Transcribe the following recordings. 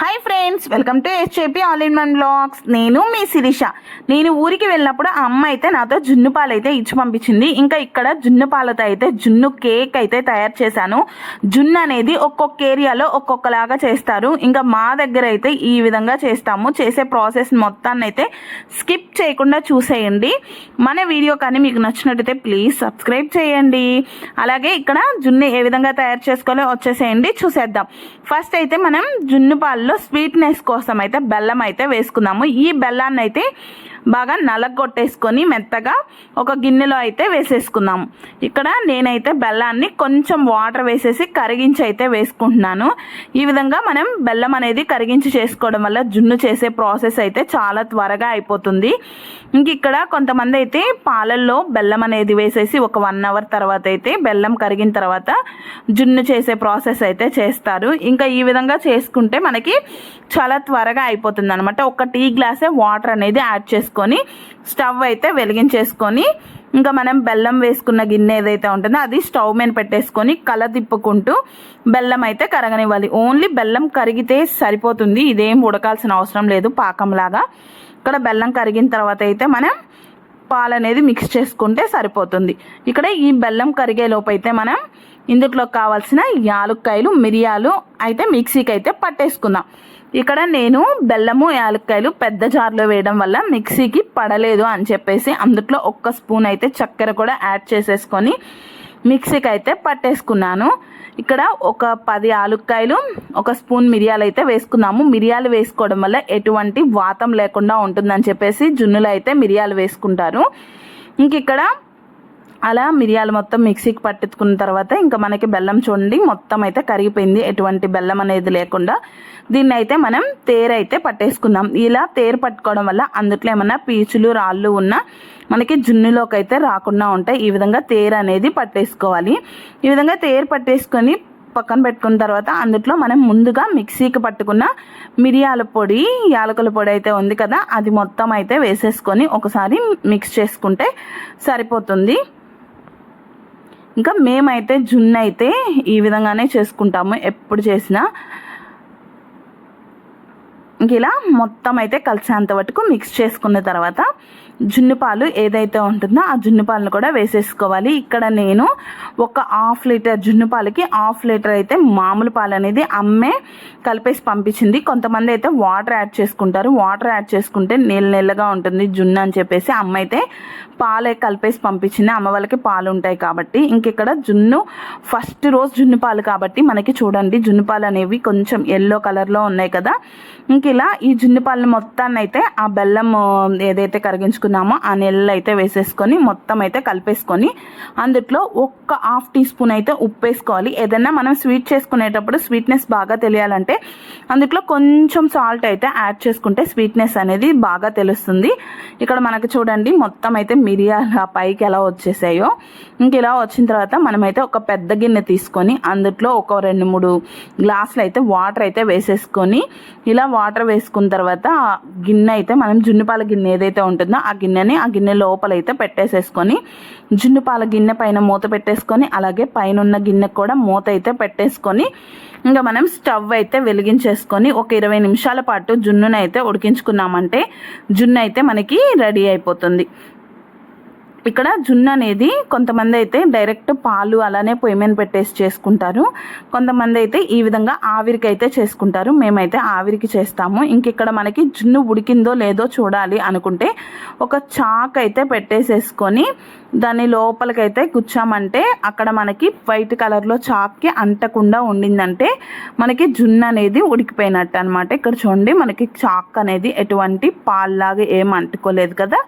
Hi friends, welcome to SJP all in one blogs. నేను మీ శిరీష. నేను ఊరికి వెళ్ళినప్పుడు ఆ అమ్మ అయితే నాతో జున్ను పాలు అయితే ఇచ్చి పంపించింది. ఇంకా ఇక్కడ జున్ను పాలతో అయితే జున్ను కేక్ అయితే తయారు చేశాను. జున్ను అనేది ఒక్కొక్క ఏరియాలో ఒక్కొక్కలాగా చేస్తారు. ఇంకా మా దగ్గర అయితే ఈ విధంగా చేస్తాము. చేసే ప్రాసెస్ మొత్తాన్ని అయితే స్కిప్ చేయకుండా చూసేయండి. మన వీడియో కానీ మీకు నచ్చినట్టయితే ప్లీజ్ సబ్స్క్రైబ్ చేయండి. అలాగే ఇక్కడ జున్ను ఏ విధంగా తయారు చేసుకోవాలో వచ్చేసేయండి, చూసేద్దాం. ఫస్ట్ అయితే మనం జున్ను పాలు స్వీట్నెస్ కోసం అయితే బెల్లం అయితే వేసుకుందాము. ఈ బెల్లాన్ని అయితే బాగా నలగొట్టేసుకొని మెత్తగా ఒక గిన్నెలో అయితే వేసేసుకుందాము. ఇక్కడ నేనైతే బెల్లాన్ని కొంచెం వాటర్ వేసేసి కరిగించి అయితే వేసుకుంటున్నాను. ఈ విధంగా మనం బెల్లం అనేది కరిగించి చేసుకోవడం వల్ల జున్ను చేసే ప్రాసెస్ అయితే చాలా త్వరగా అయిపోతుంది. ఇంక ఇక్కడ కొంతమంది అయితే పాలల్లో బెల్లం అనేది వేసేసి ఒక 1 అవర్ తర్వాత అయితే బెల్లం కరిగిన తర్వాత జున్ను చేసే ప్రాసెస్ అయితే చేస్తారు. ఇంకా ఈ విధంగా చేసుకుంటే మనకి చాలా త్వరగా అయిపోతుంది అనమాట. ఒక టీ గ్లాసే వాటర్ అనేది యాడ్ చేసుకొని స్టవ్ అయితే వెలిగించేసుకొని ఇంకా మనం బెల్లం వేసుకున్న గిన్నె ఏదైతే ఉంటుందో అది స్టవ్ మీద పెట్టేసుకొని కల తిప్పుకుంటూ బెల్లం అయితే కరగనివ్వాలి. ఓన్లీ బెల్లం కరిగితే సరిపోతుంది, ఇదేం ఉడకాల్సిన అవసరం లేదు పాకంలాగా. ఇక్కడ బెల్లం కరిగిన తర్వాత అయితే మనం పాలు అనేది మిక్స్ చేసుకుంటే సరిపోతుంది. ఇక్కడ ఈ బెల్లం కరిగే లోపు అయితే మనం ఇందులో కావాల్సిన యాలుక్కాయలు, మిరియాలు అయితే మిక్సీకి అయితే పట్టేసుకుందాం. ఇక్కడ నేను బెల్లము యాలక్కాయలు పెద్ద జార్లో వేయడం వల్ల మిక్సీకి పడలేదు అని చెప్పేసి అందులో 1 స్పూన్ అయితే చక్కెర కూడా యాడ్ చేసేసుకొని మిక్సీకి అయితే పట్టేసుకున్నాను. ఇక్కడ ఒక 10 యాలక్కాయలు, 1 స్పూన్ మిరియాలు అయితే వేసుకున్నాము. మిరియాలు వేసుకోవడం వల్ల ఎటువంటి వాతం లేకుండా ఉంటుందని చెప్పేసి జున్నులో అయితే మిరియాలు వేసుకుంటారు. ఇంక ఇక్కడ అలా మిరియాలు మొత్తం మిక్సీకి పట్టుకున్న తర్వాత ఇంకా మనకి బెల్లం చూడండి మొత్తం అయితే కరిగిపోయింది, ఎటువంటి బెల్లం అనేది లేకుండా. దీన్ని అయితే మనం తేరు అయితే పట్టేసుకుందాం. ఇలా తేరు పట్టుకోవడం వల్ల అందులో ఏమన్నా పీచులు రాళ్ళు ఉన్నా మనకి జున్నులోకి అయితే రాకుండా ఉంటాయి. ఈ విధంగా తేరు అనేది పట్టేసుకోవాలి. ఈ విధంగా తేరు పట్టేసుకొని పక్కన పెట్టుకున్న తర్వాత అందులో మనం ముందుగా మిక్సీకి పట్టుకున్న మిరియాల పొడి, యాలకుల పొడి అయితే ఉంది కదా, అది మొత్తం అయితే వేసేసుకొని ఒకసారి మిక్స్ చేసుకుంటే సరిపోతుంది. ఇంకా మేమైతే జున్ను అయితే ఈ విధంగానే చేసుకుంటాము ఎప్పుడు చేసినా. ఇంక ఇలా మొత్తం అయితే కలిసేంత వరకు మిక్స్ చేసుకున్న తర్వాత జున్ను పాలు ఏదైతే ఉంటుందో ఆ జున్ను పాలను కూడా వేసేసుకోవాలి. ఇక్కడ నేను ఒక 1/2 లీటర్ జున్ను పాలకి 1/2 లీటర్ అయితే మామూలు పాలు అనేది అమ్మే కలిపేసి పంపించింది. కొంతమంది అయితే వాటర్ యాడ్ చేసుకుంటారు. వాటర్ యాడ్ చేసుకుంటే నీళ్ళగా ఉంటుంది జున్ను అని చెప్పేసి అమ్మ అయితే పాలే కలిపేసి పంపించింది. అమ్మ వాళ్ళకి పాలు ఉంటాయి కాబట్టి. ఇంక ఇక్కడ జున్ను ఫస్ట్ రోజు జున్ను పాలు కాబట్టి మనకి చూడండి జున్ను పాలు అనేవి కొంచెం ఎల్లో కలర్లో ఉన్నాయి కదా. ఇంక ఇలా ఈ జున్ను పాలను మొత్తాన్ని అయితే ఆ బెల్లం ఏదైతే కరిగించుకున్నామో ఆ నీళ్ళలో అయితే వేసేసుకొని మొత్తం అయితే కలిపేసుకొని అందులో 1/2 టీ స్పూన్ అయితే ఉప్పు వేసుకోవాలి. ఏదైనా మనం స్వీట్ చేసుకునేటప్పుడు స్వీట్నెస్ బాగా తెలియాలంటే అందులో కొంచెం సాల్ట్ అయితే యాడ్ చేసుకుంటే స్వీట్నెస్ అనేది బాగా తెలుస్తుంది. ఇక్కడ మనకు చూడండి మొత్తం అయితే మిరియాల పైకి ఎలా వచ్చేసాయో. ఇంక ఇలా వచ్చిన తర్వాత మనమైతే ఒక పెద్ద గిన్నె తీసుకొని అందులో ఒక 2-3 గ్లాసులు అయితే వాటర్ అయితే వేసేసుకొని ఇలా వాటర్ వేసుకున్న తర్వాత ఆ గిన్నె అయితే మనం జున్నుపాల గిన్నె ఏదైతే ఉంటుందో ఆ గిన్నెని ఆ గిన్నె లోపల అయితే పెట్టేసేసుకొని జున్నుపాల గిన్నె పైన మూత పెట్టేసుకొని అలాగే పైన ఉన్న గిన్నె కూడా మూత అయితే పెట్టేసుకొని ఇంకా మనం స్టవ్ అయితే వెలిగించేసుకొని ఒక 20 నిమిషాల పాటు జున్నును అయితే ఉడికించుకున్నామంటే జున్ను అయితే మనకి రెడీ అయిపోతుంది. ఇక్కడ జున్ను అనేది కొంతమంది అయితే డైరెక్ట్ పాలు అలానే పొయ్యి మీద పెట్టేసి చేసుకుంటారు. కొంతమంది అయితే ఈ విధంగా ఆవిరికి అయితే చేసుకుంటారు. మేమైతే ఆవిరికి చేస్తాము. ఇంక ఇక్కడ మనకి జున్ను ఉడికిందో లేదో చూడాలి అనుకుంటే ఒక చాక్ అయితే పెట్టేసేసుకొని దాని లోపలికైతే గుచ్చామంటే అక్కడ మనకి వైట్ కలర్లో చాక్కి అంటకుండా ఉండిందంటే మనకి జున్ను అనేది ఉడికిపోయినట్టు అనమాట. ఇక్కడ చూడండి మనకి చాక్ అనేది ఎటువంటి పాల్లాగా ఏం అంటుకోలేదు కదా.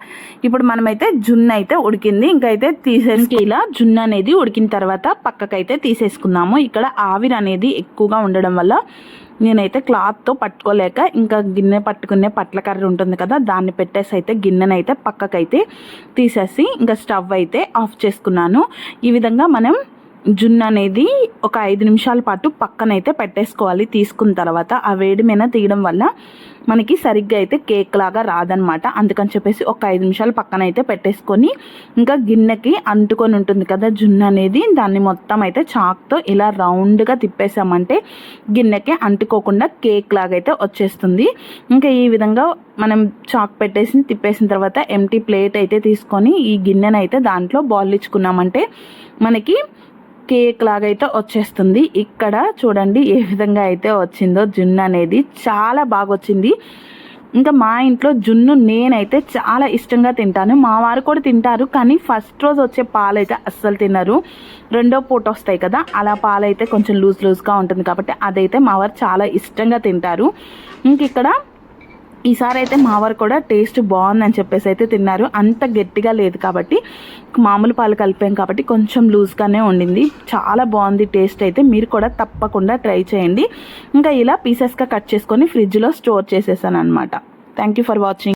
ఇప్పుడు మనమైతే జున్ను అయితే ఉడికింది. ఇంకైతే తీసేసి ఇలా జున్ను అనేది ఉడికిన తర్వాత పక్కకైతే తీసేసుకుందాము. ఇక్కడ ఆవిరి అనేది ఎక్కువగా ఉండడం వల్ల నేనైతే క్లాత్తో పట్టుకోలేక ఇంకా గిన్నె పట్టుకునే పట్ల కర్ర ఉంటుంది కదా దాన్ని పెట్టేసి అయితే గిన్నెనైతే పక్కకైతే తీసేసి ఇంకా స్టవ్ అయితే ఆఫ్ చేసుకున్నాను. ఈ విధంగా మనం జున్ను అనేది ఒక 5 నిమిషాల పాటు పక్కనైతే పెట్టేసుకోవాలి. తీసుకున్న తర్వాత ఆ వేడి మీద తీయడం వల్ల మనకి సరిగ్గా అయితే కేక్ లాగా రాదనమాట. అందుకని చెప్పేసి ఒక 5 నిమిషాలు పక్కన అయితే పెట్టేసుకొని ఇంకా గిన్నెకి అంటుకొని ఉంటుంది కదా జున్ను అనేది, దాన్ని మొత్తం అయితే చాక్తో ఇలా రౌండ్గా తిప్పేసామంటే గిన్నెకి అంటుకోకుండా కేక్ లాగా అయితే వచ్చేస్తుంది. ఇంకా ఈ విధంగా మనం చాక్ పెట్టేసి తిప్పేసిన తర్వాత ఎంటీ ప్లేట్ అయితే తీసుకొని ఈ గిన్నెను అయితే దాంట్లో బాల్ ఇచ్చుకున్నామంటే మనకి కేక్ లాగా అయితే వచ్చేస్తుంది. ఇక్కడ చూడండి ఏ విధంగా అయితే వచ్చిందో జున్ను అనేది చాలా బాగా వచ్చింది. ఇంకా మా ఇంట్లో జున్ను నేనైతే చాలా ఇష్టంగా తింటాను, మా వారు కూడా తింటారు. కానీ ఫస్ట్ రోజు వచ్చే పాలు అయితే అస్సలు తినరు, రెండో పూట వస్తాయి కదా అలా పాలు అయితే కొంచెం లూజ్గా ఉంటుంది కాబట్టి అదైతే మా వారు చాలా ఇష్టంగా తింటారు. ఇంక ఇక్కడ ఈసారి అయితే మా వారు కూడా టేస్ట్ బాగుందని చెప్పేసి అయితే తిన్నారు. అంత గట్టిగా లేదు కాబట్టి మామూలు పాలు కలిపాం కాబట్టి కొంచెం లూజ్గానే ఉండింది. చాలా బాగుంది టేస్ట్ అయితే. మీరు కూడా తప్పకుండా ట్రై చేయండి. ఇంకా ఇలా పీసెస్గా కట్ చేసుకొని ఫ్రిడ్జ్లో స్టోర్ చేసేసాను అనమాట. Thank you for watching.